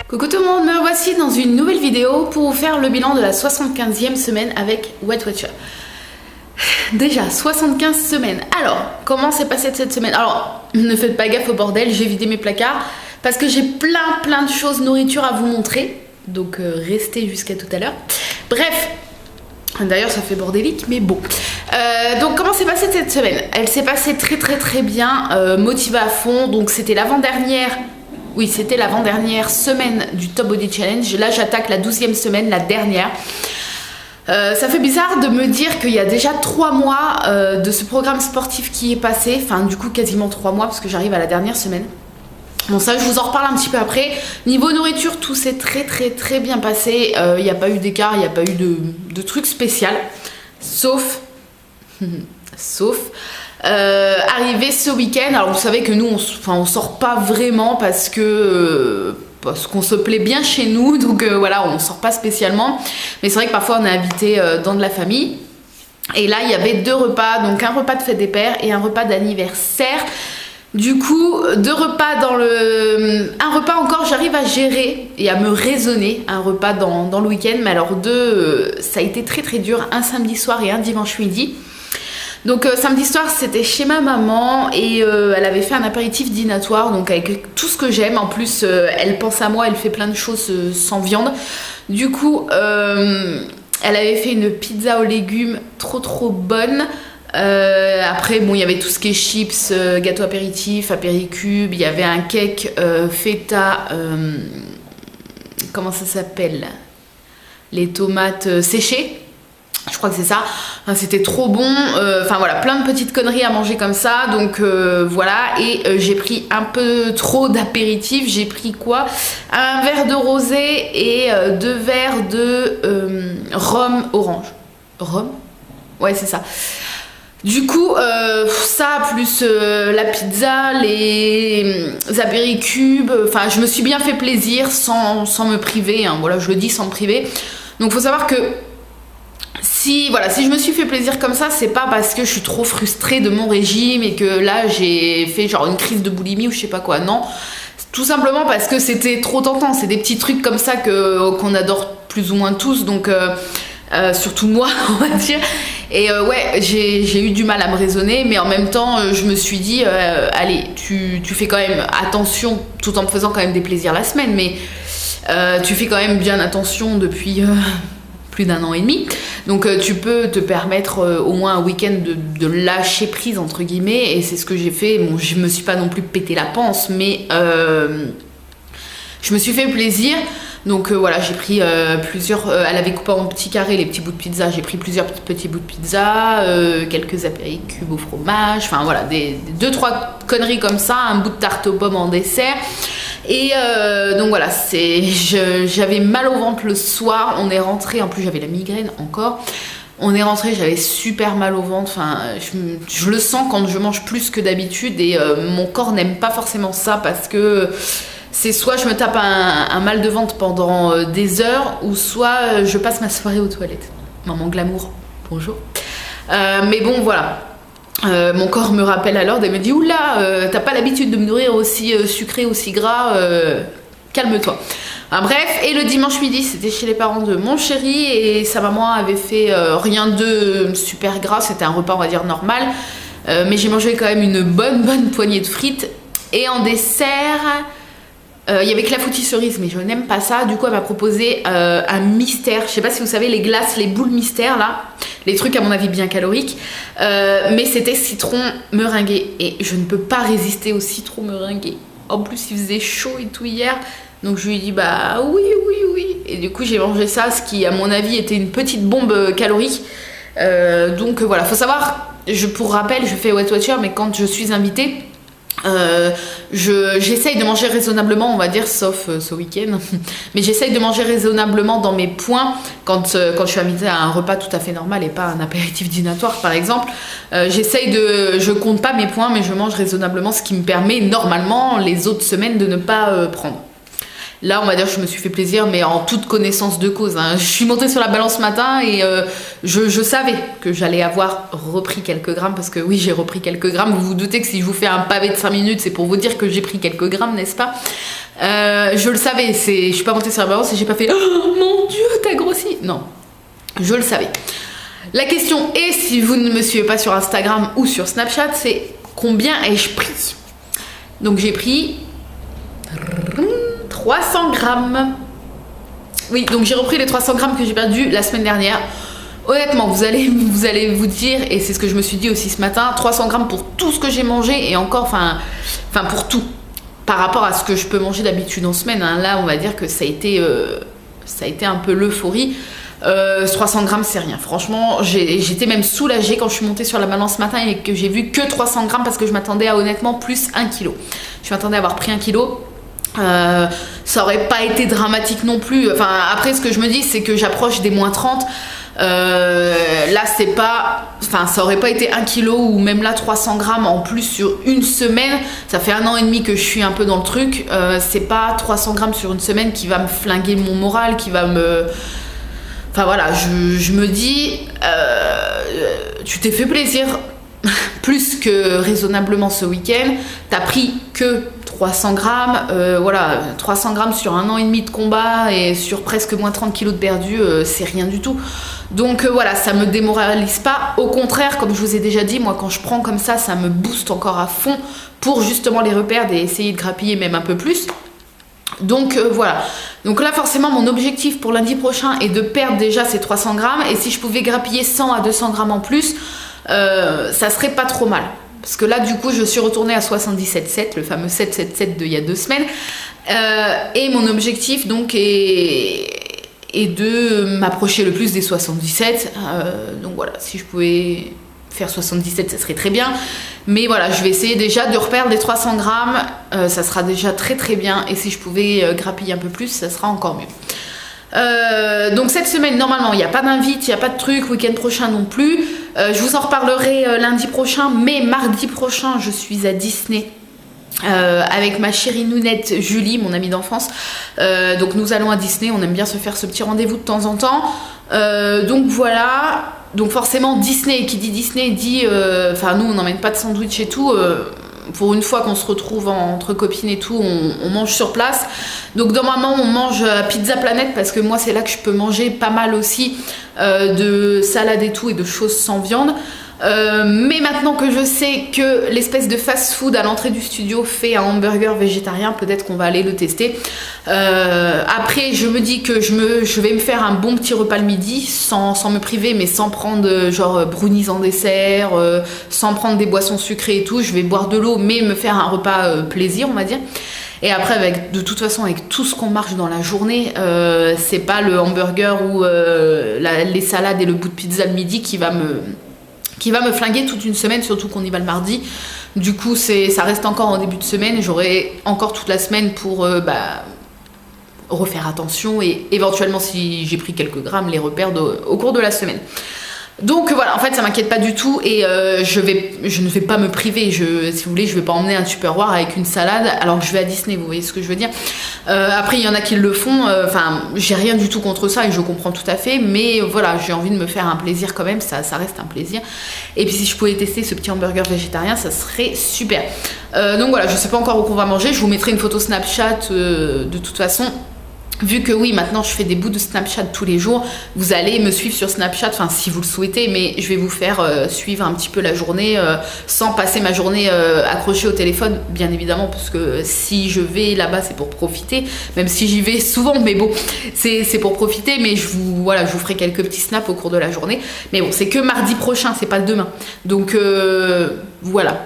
Coucou tout le monde, me voici dans une nouvelle vidéo pour vous faire le bilan de la 75e semaine avec Weight Watchers. Déjà 75 semaines. Alors, comment s'est passée cette semaine? Alors, ne faites pas gaffe au bordel, j'ai vidé mes placards parce que j'ai plein de choses nourriture à vous montrer. Donc restez jusqu'à tout à l'heure. Bref, d'ailleurs ça fait bordélique mais bon. Donc comment s'est passée cette semaine? Elle s'est passée très bien, motivée à fond. Donc c'était l'avant-dernière. Oui, c'était l'avant-dernière semaine du Top Body Challenge. Là, j'attaque la 12e semaine, la dernière. Ça fait bizarre de me dire qu'il y a déjà 3 mois de ce programme sportif qui est passé. Enfin, du coup, quasiment 3 mois parce que j'arrive à la dernière semaine. Bon, ça, je vous en reparle un petit peu après. Niveau nourriture, tout s'est très bien passé. Il n'y a pas eu d'écart, il n'y a pas eu de truc spécial. Sauf... arrivé ce week-end, alors vous savez que nous on sort pas vraiment parce qu'on se plaît bien chez nous, donc voilà, on sort pas spécialement, mais c'est vrai que parfois on est invité dans de la famille, et là il y avait 2 repas, donc un repas de fête des pères et un repas d'anniversaire. Du coup, 2 repas un repas encore j'arrive à gérer et à me raisonner, un repas dans le week-end, mais alors 2 ça a été très dur, un samedi soir et un dimanche midi. Donc samedi soir c'était chez ma maman et elle avait fait un apéritif dînatoire, donc avec tout ce que j'aime. En plus elle pense à moi, elle fait plein de choses sans viande. Du coup elle avait fait une pizza aux légumes trop bonne. Après bon, il y avait tout ce qui est chips, gâteau apéritif, apéricube, il y avait un cake feta, comment ça s'appelle, les tomates séchées, je crois que c'est ça. Enfin, c'était trop bon, enfin voilà, plein de petites conneries à manger comme ça, donc voilà. Et j'ai pris un peu trop d'apéritif. J'ai pris quoi? Un verre de rosé et 2 verres de rhum orange. Rhum? Ouais, c'est ça. Du coup, ça plus la pizza, les apéricubes, enfin je me suis bien fait plaisir sans me priver, hein. Voilà, je le dis, sans me priver. Donc faut savoir que si je me suis fait plaisir comme ça, c'est pas parce que je suis trop frustrée de mon régime et que là j'ai fait genre une crise de boulimie ou je sais pas quoi, non. Tout simplement parce que c'était trop tentant, c'est des petits trucs comme ça qu'on adore plus ou moins tous, donc surtout moi on va dire. Et ouais, j'ai eu du mal à me raisonner, mais en même temps je me suis dit allez, tu fais quand même attention, tout en me faisant quand même des plaisirs la semaine, mais tu fais quand même bien attention depuis plus d'1 an et demi, donc tu peux te permettre au moins un week-end de lâcher prise entre guillemets, et c'est ce que j'ai fait. Bon, je me suis pas non plus pété la panse, mais je me suis fait plaisir. Donc voilà, j'ai pris plusieurs, elle avait coupé en petits carrés les petits bouts de pizza, j'ai pris plusieurs petits bouts de pizza, quelques apéricubes au fromage, enfin voilà, 2-3 conneries comme ça, un bout de tarte aux pommes en dessert. Et donc voilà, j'avais mal au ventre le soir, on est rentré, en plus j'avais la migraine encore, on est rentré, j'avais super mal au ventre, enfin je le sens quand je mange plus que d'habitude, et mon corps n'aime pas forcément ça, parce que c'est soit je me tape un mal de ventre pendant des heures, ou soit je passe ma soirée aux toilettes. Maman glamour, bonjour. Mais bon voilà. Mon corps me rappelle à l'ordre et me dit oula, t'as pas l'habitude de me nourrir aussi sucré, aussi gras, calme-toi. Bref, et le dimanche midi c'était chez les parents de mon chéri, et sa maman avait fait rien de super gras, c'était un repas on va dire normal, mais j'ai mangé quand même une bonne poignée de frites, et en dessert il y avait clafoutis cerise, mais je n'aime pas ça. Du coup elle m'a proposé un mystère, je sais pas si vous savez les glaces, les boules mystères là, les trucs à mon avis bien caloriques, mais c'était citron meringué, et je ne peux pas résister au citron meringué. En plus il faisait chaud et tout hier, donc je lui ai dit bah oui, et du coup j'ai mangé ça, ce qui à mon avis était une petite bombe calorique. Donc voilà, faut savoir, pour rappel, je fais Weight Watchers, mais quand je suis invitée, j'essaye de manger raisonnablement, on va dire, sauf ce week-end, mais j'essaye de manger raisonnablement dans mes points quand je suis invitée à un repas tout à fait normal et pas un apéritif dînatoire par exemple. Je compte pas mes points, mais je mange raisonnablement, ce qui me permet normalement les autres semaines de ne pas prendre. Là, on va dire que je me suis fait plaisir, mais en toute connaissance de cause, hein. Je suis montée sur la balance ce matin et je savais que j'allais avoir repris quelques grammes, parce que oui, j'ai repris quelques grammes. Vous vous doutez que si je vous fais un pavé de 5 minutes, c'est pour vous dire que j'ai pris quelques grammes, n'est-ce pas? Je le savais, je suis pas montée sur la balance et j'ai pas fait « Oh mon Dieu, t'as grossi !» Non, je le savais. La question est, si vous ne me suivez pas sur Instagram ou sur Snapchat, c'est combien ai-je pris? Donc j'ai pris 300 grammes. Oui, donc j'ai repris les 300 grammes que j'ai perdu la semaine dernière. Honnêtement, vous allez vous dire, et c'est ce que je me suis dit aussi ce matin, 300 grammes pour tout ce que j'ai mangé, et encore, enfin pour tout. Par rapport à ce que je peux manger d'habitude en semaine, hein. Là, on va dire que ça a été un peu l'euphorie. 300 grammes, c'est rien. Franchement, j'étais même soulagée quand je suis montée sur la balance ce matin et que j'ai vu que 300 grammes, parce que je m'attendais à honnêtement plus 1 kg. Je m'attendais à avoir pris 1 kg. Ça aurait pas été dramatique non plus. Enfin, après, ce que je me dis, c'est que j'approche des moins 30. Là, c'est pas. Enfin, ça aurait pas été 1 kg ou même là 300 grammes en plus sur une semaine. Ça fait 1 an et demi que je suis un peu dans le truc. C'est pas 300 grammes sur une semaine qui va me flinguer mon moral, qui va me. Enfin voilà, je me dis, tu t'es fait plaisir plus que raisonnablement ce week-end. T'as pris que 300 grammes, voilà, 300 grammes sur 1 an et demi de combat et sur presque moins 30 kilos de perdu, c'est rien du tout. Donc voilà, ça me démoralise pas. Au contraire, comme je vous ai déjà dit, moi quand je prends comme ça me booste encore à fond pour justement les repères et essayer de grappiller même un peu plus. Donc voilà, donc là forcément mon objectif pour lundi prochain est de perdre déjà ces 300 grammes, et si je pouvais grappiller 100 à 200 grammes en plus, ça serait pas trop mal, parce que là du coup je suis retournée à 77,7, le fameux 7,77 d'il y a 2 semaines, et mon objectif donc est de m'approcher le plus des 77, donc voilà, si je pouvais faire 77, ça serait très bien. Mais voilà, je vais essayer déjà de reperdre les 300 grammes. Ça sera déjà très très bien. Et si je pouvais grappiller un peu plus, ça sera encore mieux. Donc cette semaine, normalement, il n'y a pas d'invite, il n'y a pas de truc. Week-end prochain non plus. Je vous en reparlerai lundi prochain. Mais mardi prochain, je suis à Disney. Avec ma chérie nounette Julie, mon amie d'enfance. Donc nous allons à Disney. On aime bien se faire ce petit rendez-vous de temps en temps. Donc voilà. Donc forcément Disney, qui dit Disney dit, enfin nous on n'emmène pas de sandwich et tout, pour une fois qu'on se retrouve entre copines et tout, on mange sur place. Donc normalement on mange à Pizza Planet, parce que moi c'est là que je peux manger pas mal aussi de salade et tout et de choses sans viande. Mais maintenant que je sais que l'espèce de fast-food à l'entrée du studio fait un hamburger végétarien, peut-être qu'on va aller le tester. Après, je me dis que je vais me faire un bon petit repas le midi, sans me priver, mais sans prendre genre brownies en dessert, sans prendre des boissons sucrées et tout. Je vais boire de l'eau, mais me faire un repas plaisir, on va dire. Et après, de toute façon, avec tout ce qu'on marche dans la journée, c'est pas le hamburger ou les salades et le bout de pizza le midi qui va me flinguer toute une semaine, surtout qu'on y va le mardi. Du coup, ça reste encore en début de semaine. J'aurai encore toute la semaine pour refaire attention et éventuellement, si j'ai pris quelques grammes, les reperdre au cours de la semaine. Donc voilà, en fait ça m'inquiète pas du tout, et je ne vais pas me priver. Si vous voulez, je vais pas emmener un Tupperware avec une salade alors que je vais à Disney, vous voyez ce que je veux dire. Après il y en a qui le font, enfin j'ai rien du tout contre ça et je comprends tout à fait, mais voilà, j'ai envie de me faire un plaisir quand même, ça reste un plaisir. Et puis si je pouvais tester ce petit hamburger végétarien, ça serait super. Donc voilà, je sais pas encore où on va manger, je vous mettrai une photo Snapchat de toute façon. Vu que oui, maintenant je fais des bouts de Snapchat tous les jours, vous allez me suivre sur Snapchat, enfin si vous le souhaitez, mais je vais vous faire suivre un petit peu la journée sans passer ma journée accrochée au téléphone, bien évidemment, parce que si je vais là-bas c'est pour profiter, même si j'y vais souvent, mais bon, c'est pour profiter, mais je vous ferai quelques petits snaps au cours de la journée. Mais bon, c'est que mardi prochain, c'est pas demain. Donc voilà.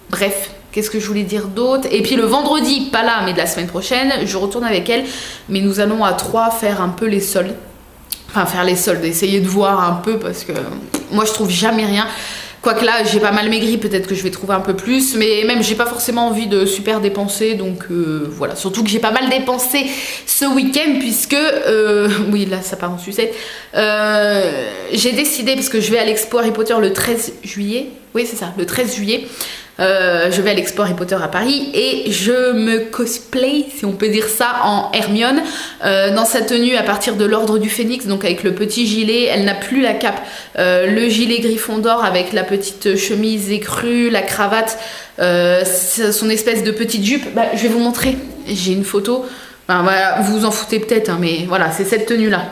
Bref. Qu'est-ce que je voulais dire d'autre? Et puis le vendredi, pas là, mais de la semaine prochaine, je retourne avec elle. Mais nous allons à 3 faire un peu les soldes. Enfin, faire les soldes, essayer de voir un peu, parce que moi, je trouve jamais rien. Quoique là, j'ai pas mal maigri, peut-être que je vais trouver un peu plus. Mais même, j'ai pas forcément envie de super dépenser. Donc voilà, surtout que j'ai pas mal dépensé ce week-end, puisque... oui, là, ça part en sucette. J'ai décidé, parce que je vais à l'expo Harry Potter le 13 juillet. Oui, c'est ça, le 13 juillet. Je vais à l'Expo Harry Potter à Paris et je me cosplay, si on peut dire ça, en Hermione, dans sa tenue à partir de l'Ordre du Phénix, donc avec le petit gilet. Elle n'a plus la cape, le gilet Gryffondor avec la petite chemise écrue, la cravate, son espèce de petite jupe. Bah, je vais vous montrer, j'ai une photo. Enfin, voilà, vous vous en foutez peut-être, hein, mais voilà, c'est cette tenue là.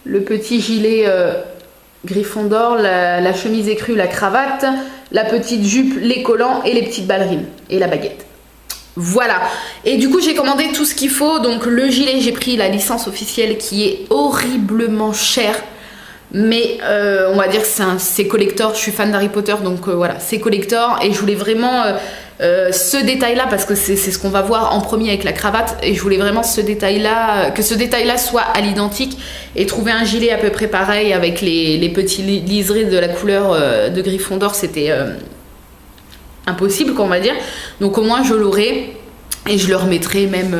Le petit gilet Gryffondor, la chemise écrue, la cravate, la petite jupe, les collants et les petites ballerines et la baguette. Voilà, et du coup j'ai commandé tout ce qu'il faut. Donc le gilet, j'ai pris la licence officielle qui est horriblement chère, mais on va dire que c'est collector. Je suis fan d'Harry Potter, donc voilà, c'est collector. Et je voulais vraiment ce détail là, parce que c'est ce qu'on va voir en premier avec la cravate, et je voulais vraiment ce détail là, que ce détail là soit à l'identique, et trouver un gilet à peu près pareil avec les petits liserés de la couleur de Gryffondor, c'était impossible, qu'on va dire. Donc au moins je l'aurai, et je le remettrai même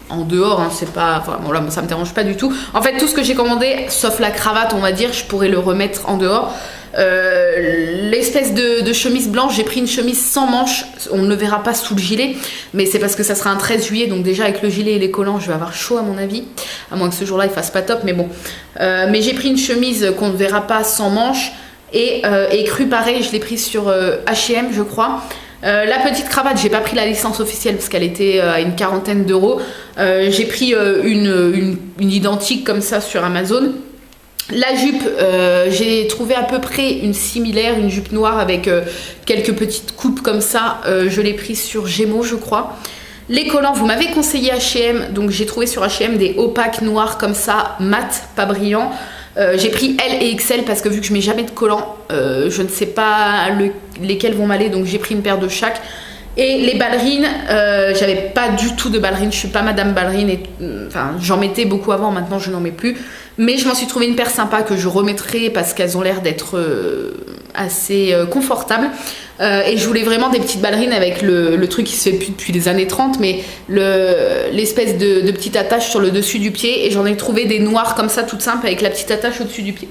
en dehors, hein, c'est pas, enfin bon, là ça me dérange pas du tout. En fait tout ce que j'ai commandé sauf la cravate, on va dire, je pourrais le remettre en dehors. L'espèce de chemise blanche, j'ai pris une chemise sans manches, on ne le verra pas sous le gilet, mais c'est parce que ça sera un 13 juillet, donc déjà avec le gilet et les collants je vais avoir chaud à mon avis, à moins que ce jour là il fasse pas top, mais bon. Mais j'ai pris une chemise qu'on ne verra pas sans manches, et écrue pareil, je l'ai prise sur H&M je crois. La petite cravate, j'ai pas pris la licence officielle parce qu'elle était à une quarantaine d'euros. J'ai pris une identique comme ça sur Amazon. La jupe, j'ai trouvé à peu près une similaire, une jupe noire avec quelques petites coupes comme ça. Je l'ai prise sur Gémeaux je crois. Les collants, vous m'avez conseillé H&M, donc j'ai trouvé sur H&M des opaques noirs comme ça, mat, pas brillant. J'ai pris L et XL parce que vu que je mets jamais de collants, je ne sais pas lesquels vont m'aller, donc j'ai pris une paire de chaque. Et les ballerines, j'avais pas du tout de ballerines, je suis pas madame ballerine, et enfin j'en mettais beaucoup avant, maintenant je n'en mets plus. Mais je m'en suis trouvé une paire sympa que je remettrai parce qu'elles ont l'air d'être assez confortables. Et je voulais vraiment des petites ballerines avec le truc qui se fait plus depuis les années 30, mais l'espèce de petite attache sur le dessus du pied. Et j'en ai trouvé des noires comme ça, toutes simples, avec la petite attache au-dessus du pied.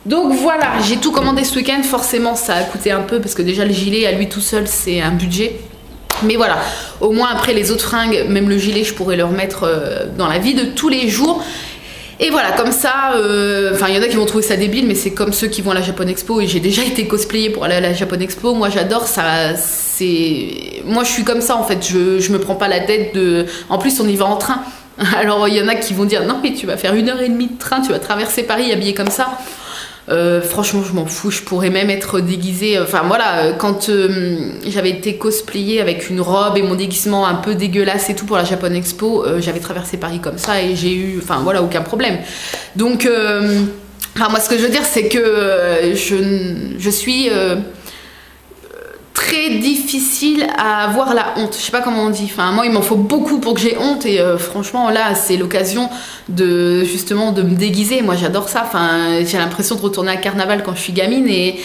Donc voilà, j'ai tout commandé ce week-end. Forcément ça a coûté un peu parce que déjà le gilet à lui tout seul c'est un budget. Mais voilà, au moins après les autres fringues, même le gilet je pourrais le remettre dans la vie de tous les jours. Et voilà, comme ça, enfin il y en a qui vont trouver ça débile, mais c'est comme ceux qui vont à la Japan Expo, et j'ai déjà été cosplayée pour aller à la Japan Expo. Moi j'adore ça, moi je suis comme ça en fait, je me prends pas la tête de... En plus on y va en train, alors il y en a qui vont dire non mais tu vas faire 1h30 de train, tu vas traverser Paris habillée comme ça. Franchement je m'en fous, je pourrais même être déguisée, enfin voilà, quand j'avais été cosplayée avec une robe et mon déguisement un peu dégueulasse et tout pour la Japan Expo, j'avais traversé Paris comme ça et j'ai eu, enfin voilà, aucun problème. Donc enfin, moi ce que je veux dire c'est que je suis très difficile à avoir la honte, je sais pas comment on dit, enfin moi il m'en faut beaucoup pour que j'ai honte, et franchement là c'est l'occasion de justement de me déguiser. Moi j'adore ça, enfin j'ai l'impression de retourner à Carnaval quand je suis gamine, et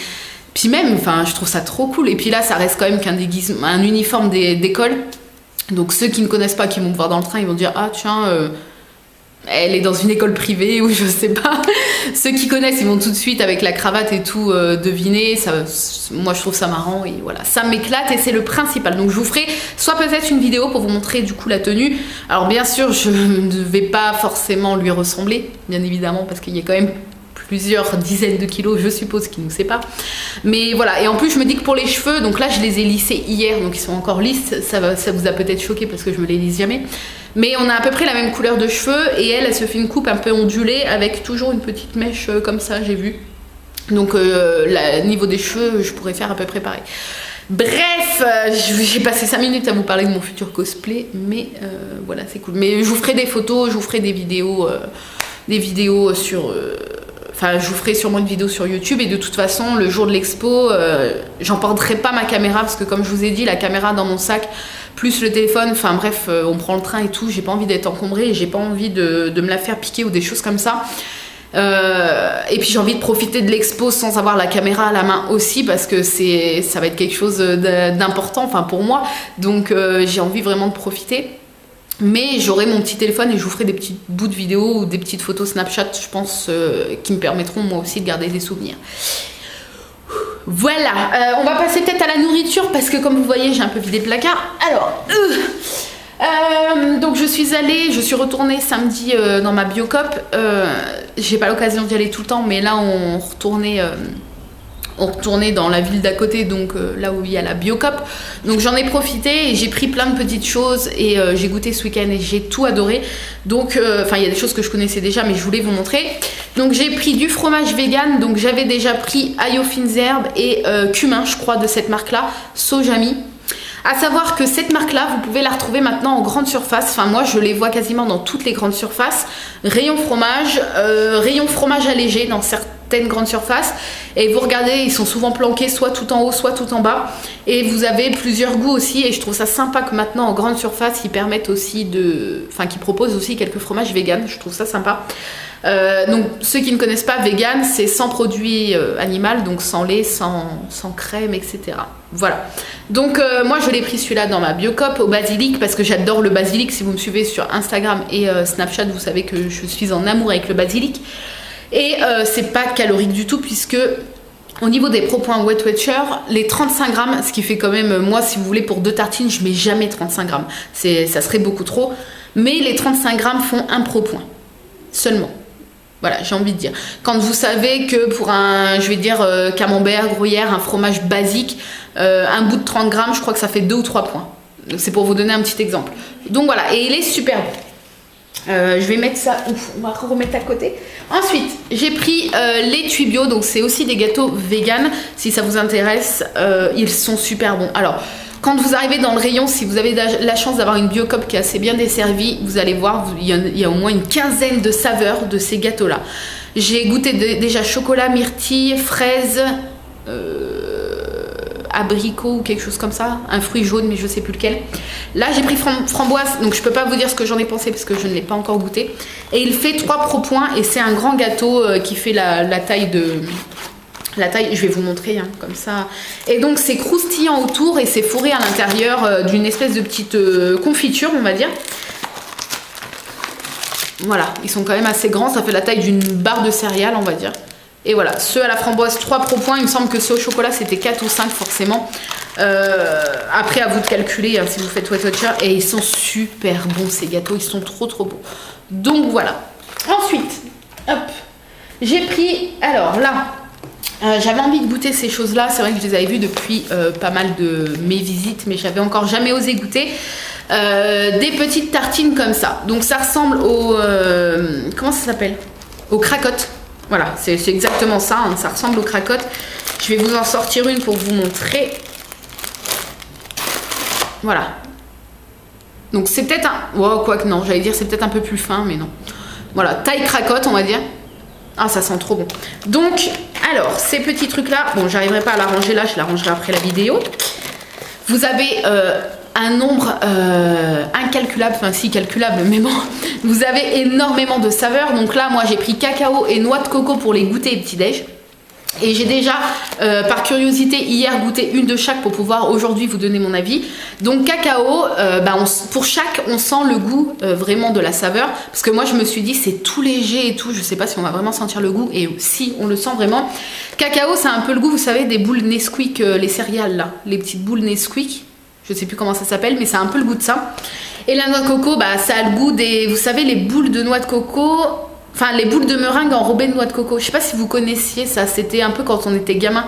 puis même enfin je trouve ça trop cool. Et puis là ça reste quand même qu'un déguisement, un uniforme d'école, donc ceux qui ne connaissent pas, qui vont me voir dans le train, ils vont dire ah tiens elle est dans une école privée ou je sais pas. Ceux qui connaissent ils vont tout de suite avec la cravate et tout deviner ça. Moi je trouve ça marrant et voilà, ça m'éclate et c'est le principal. Donc je vous ferai soit peut-être une vidéo pour vous montrer du coup la tenue. Alors bien sûr je ne vais pas forcément lui ressembler, bien évidemment, parce qu'il y a quand même plusieurs dizaines de kilos je suppose qui nous séparent, mais voilà. Et en plus je me dis que pour les cheveux, donc là je les ai lissés hier, donc ils sont encore lisses, ça vous a peut-être choqué parce que je me les lisse jamais, mais on a à peu près la même couleur de cheveux, et elle se fait une coupe un peu ondulée avec toujours une petite mèche comme ça, j'ai vu. Donc niveau des cheveux je pourrais faire à peu près pareil. Bref, j'ai passé 5 minutes à vous parler de mon futur cosplay, mais voilà, c'est cool. Mais je vous ferai des photos, je vous ferai des vidéos sur... Enfin, je vous ferai sûrement une vidéo sur YouTube, et de toute façon, le jour de l'expo, j'emporterai pas ma caméra parce que comme je vous ai dit, la caméra dans mon sac, plus le téléphone, enfin bref, on prend le train et tout, j'ai pas envie d'être encombrée, et j'ai pas envie de me la faire piquer ou des choses comme ça. Et puis j'ai envie de profiter de l'expo sans avoir la caméra à la main aussi, parce que ça va être quelque chose d'important, enfin pour moi, donc j'ai envie vraiment de profiter. Mais j'aurai mon petit téléphone et je vous ferai des petits bouts de vidéo ou des petites photos Snapchat, je pense, qui me permettront moi aussi de garder des souvenirs. Voilà, on va passer peut-être à la nourriture parce que comme vous voyez j'ai un peu vidé le placard. Alors, donc je suis retournée samedi dans ma Biocop. J'ai pas l'occasion d'y aller tout le temps, mais là on retournait dans la ville d'à côté, donc là où il y a la Biocop. Donc j'en ai profité et j'ai pris plein de petites choses et j'ai goûté ce week-end et j'ai tout adoré. Donc, enfin il y a des choses que je connaissais déjà, mais je voulais vous montrer. Donc j'ai pris du fromage vegan, donc j'avais déjà pris ail aux fines herbes et cumin, je crois, de cette marque-là, Sojami. À savoir que cette marque-là, vous pouvez la retrouver maintenant en grande surface. Enfin, moi, je les vois quasiment dans toutes les grandes surfaces. Rayon fromage allégé dans certaines grandes surfaces. Et vous regardez, ils sont souvent planqués soit tout en haut, soit tout en bas. Et vous avez plusieurs goûts aussi. Et je trouve ça sympa que maintenant, en grande surface, ils permettent aussi qu'ils proposent aussi quelques fromages vegan. Je trouve ça sympa. Donc ceux qui ne connaissent pas, vegan, c'est sans produit animal, donc sans lait, sans crème, etc. Voilà. Donc moi je l'ai pris celui-là dans ma Biocop au basilic parce que j'adore le basilic. Si vous me suivez sur Instagram et Snapchat, vous savez que je suis en amour avec le basilic. Et c'est pas calorique du tout puisque au niveau des propoints Weight Watcher, les 35 grammes, ce qui fait quand même, moi si vous voulez pour 2 tartines, je mets jamais 35 grammes. Ça serait beaucoup trop. Mais les 35 grammes font un propoint seulement. Voilà, j'ai envie de dire. Quand vous savez que pour un, je vais dire, camembert, gruyère, un fromage basique, un bout de 30 grammes, je crois que ça fait 2 ou 3 points. Donc c'est pour vous donner un petit exemple. Donc voilà, et il est super bon. Je vais mettre ça, on va remettre à côté. Ensuite, j'ai pris les Tuibio, donc c'est aussi des gâteaux vegan. Si ça vous intéresse, ils sont super bons. Alors, quand vous arrivez dans le rayon, si vous avez la chance d'avoir une Biocop qui est assez bien desservie, vous allez voir, il y a au moins une quinzaine de saveurs de ces gâteaux-là. J'ai goûté déjà chocolat, myrtille, fraise, abricot ou quelque chose comme ça, un fruit jaune mais je sais plus lequel. Là j'ai pris framboise, donc je peux pas vous dire ce que j'en ai pensé parce que je ne l'ai pas encore goûté. Et il fait 3 propoints et c'est un grand gâteau qui fait la taille de... La taille, je vais vous montrer hein, comme ça. Et donc c'est croustillant autour et c'est fourré à l'intérieur d'une espèce de petite confiture, on va dire. Voilà, ils sont quand même assez grands, ça fait la taille d'une barre de céréales, on va dire. Et voilà, ceux à la framboise, 3 propoints. Il me semble que ceux au chocolat, c'était 4 ou 5 forcément. Après, à vous de calculer hein, si vous faites Weight Watcher. Et ils sont super bons, ces gâteaux. Ils sont trop bons. Donc voilà. Ensuite, hop, j'ai pris... Alors là... j'avais envie de goûter ces choses-là. C'est vrai que je les avais vues depuis pas mal de mes visites, mais j'avais encore jamais osé goûter. Des petites tartines comme ça. Donc ça ressemble au... comment ça s'appelle? Aux cracottes. Voilà, c'est exactement ça. Hein, ça ressemble aux cracottes. Je vais vous en sortir une pour vous montrer. Voilà. Donc c'est peut-être un... Oh, quoi que non, j'allais dire c'est peut-être un peu plus fin, mais non. Voilà, taille cracotte, on va dire. Ah, ça sent trop bon. Donc, alors, ces petits trucs-là, bon, j'arriverai pas à la ranger là, je la rangerai après la vidéo. Vous avez un nombre incalculable, enfin si calculable, mais bon, vous avez énormément de saveurs. Donc là, moi, j'ai pris cacao et noix de coco pour les goûter et petit-déj. Et j'ai déjà, par curiosité, hier goûté une de chaque pour pouvoir aujourd'hui vous donner mon avis. Donc cacao, pour chaque, on sent le goût vraiment de la saveur. Parce que moi, je me suis dit, c'est tout léger et tout. Je sais pas si on va vraiment sentir le goût. Et si, on le sent vraiment. Cacao, c'est un peu le goût, vous savez, des boules Nesquik, les céréales là. Les petites boules Nesquik. Je sais plus comment ça s'appelle, mais c'est un peu le goût de ça. Et la noix de coco, ça a le goût des... Vous savez, les boules de noix de coco... Enfin, les boules de meringue enrobées de noix de coco. Je sais pas si vous connaissiez ça. C'était un peu quand on était gamin.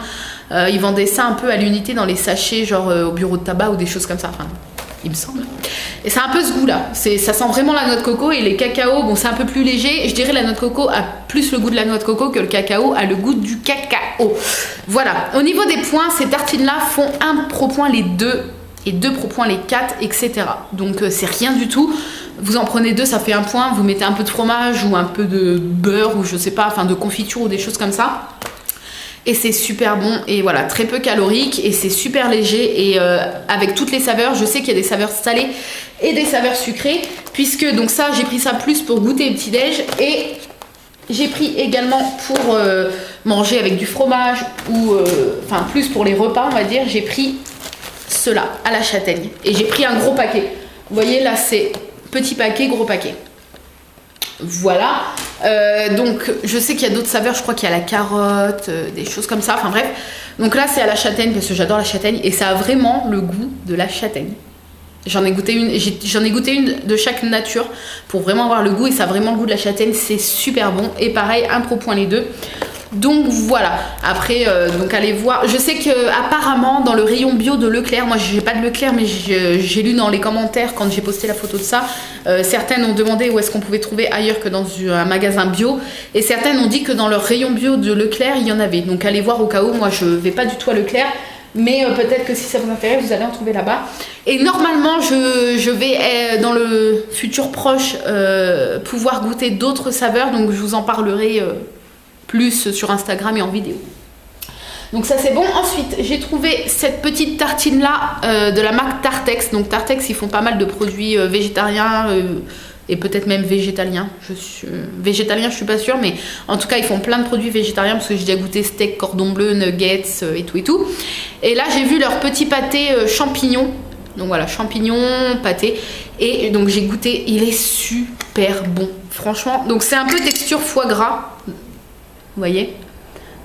Ils vendaient ça un peu à l'unité dans les sachets, genre au bureau de tabac ou des choses comme ça. Enfin, il me semble. Et c'est un peu ce goût-là. Ça sent vraiment la noix de coco. Et les cacaos, bon, c'est un peu plus léger. Je dirais la noix de coco a plus le goût de la noix de coco que le cacao a le goût du cacao. Voilà. Au niveau des points, ces tartines-là font 1 pro point les 2 et 2 pro point les 4, etc. Donc c'est rien du tout. Vous en prenez 2, ça fait 1 point. Vous mettez un peu de fromage ou un peu de beurre ou je sais pas, enfin de confiture ou des choses comme ça. Et c'est super bon et voilà, très peu calorique et c'est super léger et avec toutes les saveurs. Je sais qu'il y a des saveurs salées et des saveurs sucrées puisque donc ça, j'ai pris ça plus pour goûter le petit-déj et j'ai pris également pour manger avec du fromage ou enfin plus pour les repas, on va dire. J'ai pris cela à la châtaigne et j'ai pris un gros paquet. Vous voyez là, c'est petit paquet, gros paquet. Voilà. Donc je sais qu'il y a d'autres saveurs, je crois qu'il y a la carotte, des choses comme ça, enfin bref. Donc là c'est à la châtaigne parce que j'adore la châtaigne et ça a vraiment le goût de la châtaigne. J'en ai goûté une de chaque nature pour vraiment avoir le goût et ça a vraiment le goût de la châtaigne, c'est super bon. Et pareil, un pro point les deux. Donc voilà, après donc allez voir, je sais que apparemment dans le rayon bio de Leclerc, moi j'ai pas de Leclerc mais j'ai lu dans les commentaires quand j'ai posté la photo de ça, certaines ont demandé où est-ce qu'on pouvait trouver ailleurs que dans un magasin bio et certaines ont dit que dans leur rayon bio de Leclerc il y en avait, donc allez voir au cas où. Moi je vais pas du tout à Leclerc mais peut-être que si ça vous intéresse vous allez en trouver là-bas. Et normalement je vais dans le futur proche pouvoir goûter d'autres saveurs, donc je vous en parlerai plus sur Instagram et en vidéo. Donc ça c'est bon. Ensuite j'ai trouvé cette petite tartine là de la marque Tartex. Donc Tartex ils font pas mal de produits végétariens et peut-être même végétaliens. Végétalien je suis pas sûre, mais en tout cas ils font plein de produits végétariens parce que j'ai déjà goûté steak, cordon bleu, nuggets et tout et tout. Et là j'ai vu leur petit pâté champignons. Donc voilà, champignons, pâté. Et donc j'ai goûté, il est super bon. Franchement, donc c'est un peu texture foie gras. Vous voyez,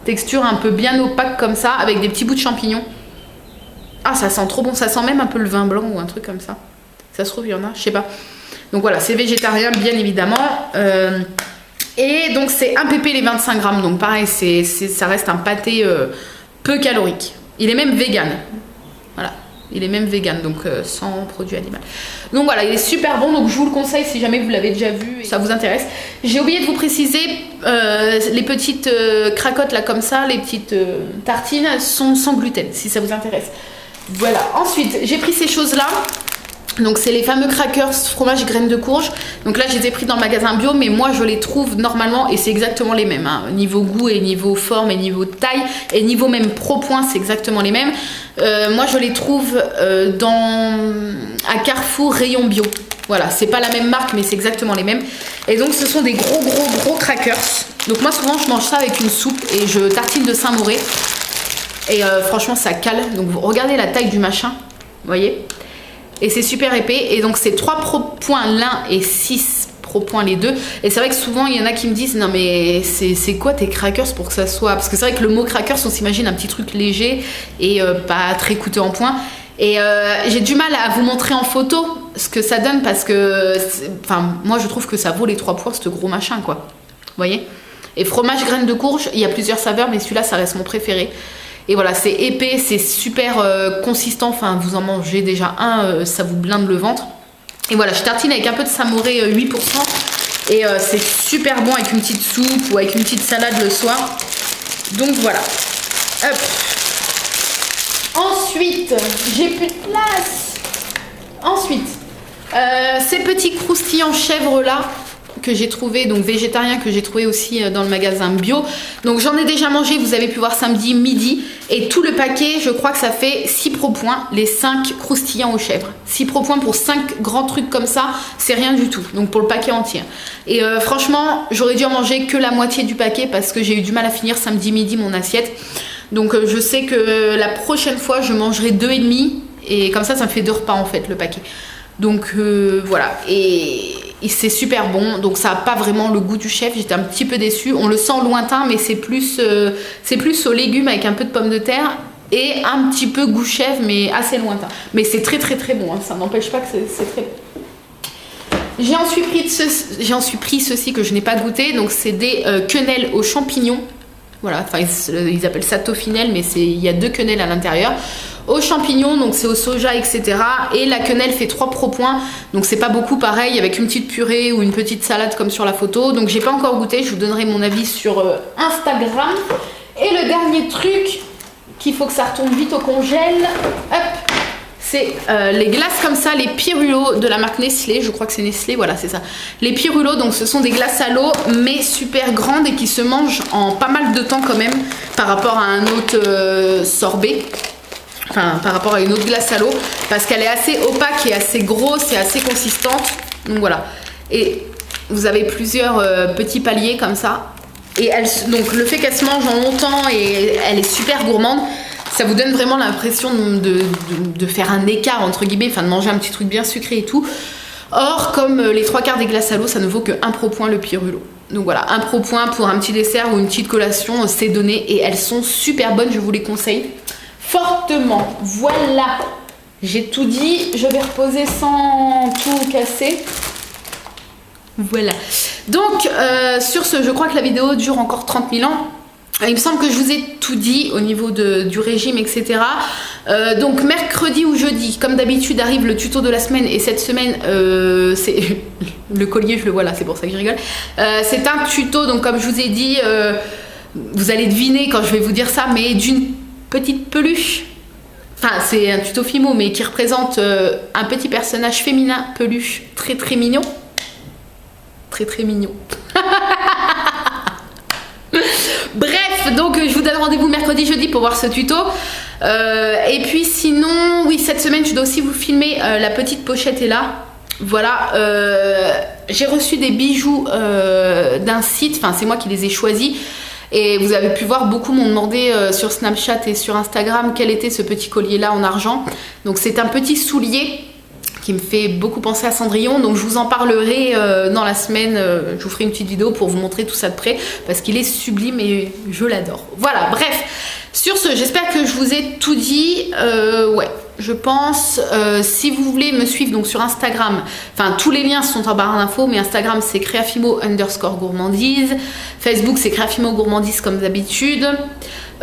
texture un peu bien opaque comme ça, avec des petits bouts de champignons. Ah, ça sent trop bon, ça sent même un peu le vin blanc ou un truc comme ça. Ça se trouve, il y en a, je sais pas. Donc voilà, c'est végétarien, bien évidemment. Et donc c'est 1 pp les 25 grammes. Donc pareil, ça reste un pâté peu calorique. Il est même vegan. Voilà. Il est même vegan, donc sans produit animal. Donc voilà, il est super bon, donc je vous le conseille si jamais vous l'avez déjà vu et ça vous intéresse. J'ai oublié de vous préciser, les petites cracottes là comme ça, les petites tartines sont sans gluten, si ça vous intéresse. Voilà, ensuite j'ai pris ces choses là. Donc c'est les fameux crackers fromage graines de courge. Donc là je les ai pris dans le magasin bio, mais moi je les trouve normalement et c'est exactement les mêmes hein. Niveau goût et niveau forme et niveau taille et niveau même pro point c'est exactement les mêmes. Moi je les trouve à Carrefour rayon bio. Voilà, c'est pas la même marque mais c'est exactement les mêmes. Et donc ce sont des gros crackers. Donc moi souvent je mange ça avec une soupe et je tartine de Saint-Mauré. Et franchement ça cale. Donc vous regardez la taille du machin, vous voyez. Et c'est super épais. Et donc c'est 3 pro points l'un et 6 pro points les deux. Et c'est vrai que souvent il y en a qui me disent non mais c'est quoi tes crackers pour que ça soit. Parce que c'est vrai que le mot crackers on s'imagine un petit truc léger et pas très coûteux en points. Et j'ai du mal à vous montrer en photo ce que ça donne parce que enfin moi je trouve que ça vaut les 3 points ce gros machin quoi. Vous voyez. Et fromage graines de courge, il y a plusieurs saveurs mais celui-là ça reste mon préféré. Et voilà, c'est épais, c'est super consistant, enfin vous en mangez déjà un, ça vous blinde le ventre. Et voilà, je tartine avec un peu de Saint-Mauré 8% et c'est super bon avec une petite soupe ou avec une petite salade le soir. Donc voilà. Hop. Ensuite, j'ai plus de place. Ensuite, ces petits croustillants chèvres là que j'ai trouvé, donc végétarien, que j'ai trouvé aussi dans le magasin bio. Donc j'en ai déjà mangé, vous avez pu voir samedi midi, et tout le paquet je crois que ça fait 6 pro points, les 5 croustillants aux chèvres. 6 pro points pour 5 grands trucs comme ça, c'est rien du tout, donc pour le paquet entier. Et franchement j'aurais dû en manger que la moitié du paquet parce que j'ai eu du mal à finir samedi midi mon assiette. Donc je sais que la prochaine fois je mangerai 2,5 et comme ça me fait 2 repas en fait le paquet. Donc voilà, et c'est super bon, donc ça n'a pas vraiment le goût du chef, j'étais un petit peu déçue. On le sent lointain mais c'est plus aux légumes avec un peu de pommes de terre et un petit peu goût chef mais assez lointain. Mais c'est très bon, hein. Ça n'empêche pas que c'est très bon. J'ai ensuite pris ceci que je n'ai pas goûté, donc c'est des quenelles aux champignons. Voilà, enfin ils appellent ça toffinelle mais il y a 2 quenelles à l'intérieur. Aux champignons, donc c'est au soja, etc. Et la quenelle fait 3 pro points, donc c'est pas beaucoup, pareil, avec une petite purée ou une petite salade comme sur la photo. Donc j'ai pas encore goûté, je vous donnerai mon avis sur Instagram. Et le dernier truc, qu'il faut que ça retourne vite au congèle, hop, c'est les glaces comme ça, les Pirulo de la marque Nestlé, je crois que c'est Nestlé, voilà c'est ça. Les Pirulo, donc ce sont des glaces à l'eau, mais super grandes et qui se mangent en pas mal de temps quand même, par rapport à un autre sorbet. Enfin, par rapport à une autre glace à l'eau, parce qu'elle est assez opaque et assez grosse et assez consistante. Donc voilà. Et vous avez plusieurs petits paliers comme ça. Et donc le fait qu'elle se mange en longtemps et elle est super gourmande, ça vous donne vraiment l'impression de faire un écart entre guillemets, enfin de manger un petit truc bien sucré et tout. Or, comme les 3 quarts des glaces à l'eau, ça ne vaut que 1 pro point le Pirulo. Donc voilà, un pro point pour un petit dessert ou une petite collation, c'est donné et elles sont super bonnes, je vous les conseille fortement. Voilà, j'ai tout dit, je vais reposer sans tout casser. Voilà, donc sur ce, je crois que la vidéo dure encore 30 000 ans. Il me semble que je vous ai tout dit au niveau du régime, etc. Donc mercredi ou jeudi, comme d'habitude, arrive le tuto de la semaine. Et cette semaine, c'est le collier, je le vois là, c'est pour ça que je rigole. C'est un tuto, donc comme je vous ai dit, vous allez deviner quand je vais vous dire ça, mais d'une petite peluche. Enfin, c'est un tuto Fimo, mais qui représente un petit personnage féminin peluche très très mignon. Très très mignon. Bref, donc je vous donne rendez-vous mercredi, jeudi pour voir ce tuto. Et puis sinon, oui, cette semaine, je dois aussi vous filmer. La petite pochette est là. Voilà, j'ai reçu des bijoux d'un site. Enfin, c'est moi qui les ai choisis. Et vous avez pu voir, beaucoup m'ont demandé sur Snapchat et sur Instagram quel était ce petit collier là en argent. Donc c'est un petit soulier qui me fait beaucoup penser à Cendrillon, donc je vous en parlerai dans la semaine. Je vous ferai une petite vidéo pour vous montrer tout ça de près parce qu'il est sublime et je l'adore. Voilà, bref, sur ce, j'espère que je vous ai tout dit. Ouais, je pense. Si vous voulez me suivre donc sur Instagram, enfin tous les liens sont en barre d'infos, mais Instagram c'est creafimo_gourmandise, Facebook c'est creafimo_gourmandise comme d'habitude.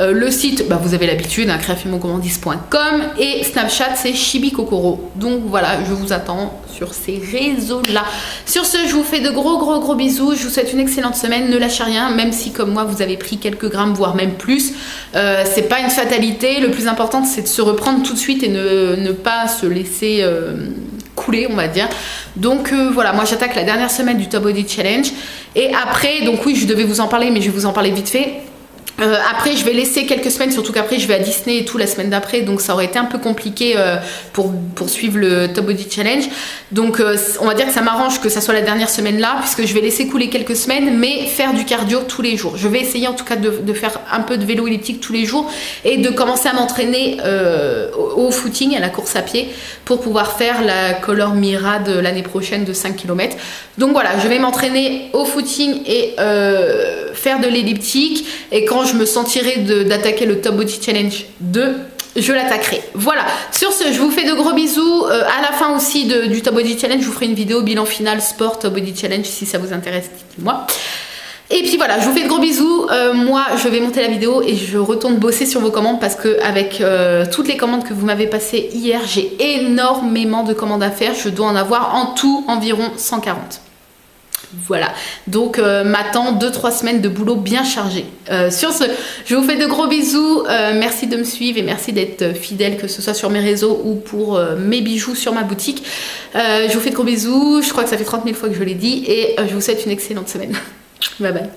Le site, bah, vous avez l'habitude, hein, creafimogourmandise.com, et Snapchat c'est chibikokoro. Donc voilà, je vous attends sur ces réseaux-là. Sur ce, je vous fais de gros bisous. Je vous souhaite une excellente semaine. Ne lâchez rien, même si comme moi vous avez pris quelques grammes, voire même plus. C'est pas une fatalité. Le plus important c'est de se reprendre tout de suite et ne pas se laisser couler, on va dire. Donc voilà, moi j'attaque la dernière semaine du Top Body Challenge. Et après, donc oui, je devais vous en parler, mais je vais vous en parler vite fait. Après je vais laisser quelques semaines, surtout qu'après je vais à Disney et tout la semaine d'après, donc ça aurait été un peu compliqué pour suivre le Top Body Challenge. Donc on va dire que ça m'arrange que ça soit la dernière semaine là, puisque je vais laisser couler quelques semaines, mais faire du cardio tous les jours. Je vais essayer en tout cas de faire un peu de vélo elliptique tous les jours et de commencer à m'entraîner au footing, à la course à pied, pour pouvoir faire la Color Mira de l'année prochaine de 5 km. Donc voilà, je vais m'entraîner au footing et faire de l'elliptique, et quand je me sentirai d'attaquer le Top Body Challenge 2, je l'attaquerai. Voilà, sur ce, je vous fais de gros bisous. À la fin aussi du Top Body Challenge, je vous ferai une vidéo bilan final sport Top Body Challenge, si ça vous intéresse, dites-moi. Et puis voilà, je vous fais de gros bisous. Moi, je vais monter la vidéo et je retourne bosser sur vos commandes, parce que avec toutes les commandes que vous m'avez passées hier, j'ai énormément de commandes à faire. Je dois en avoir en tout environ 140. Voilà, donc m'attend 2-3 semaines de boulot bien chargé. Sur ce, je vous fais de gros bisous. Merci de me suivre et merci d'être fidèle, que ce soit sur mes réseaux ou pour mes bijoux sur ma boutique. Je vous fais de gros bisous. Je crois que ça fait 30 000 fois que je l'ai dit, et je vous souhaite une excellente semaine. Bye bye.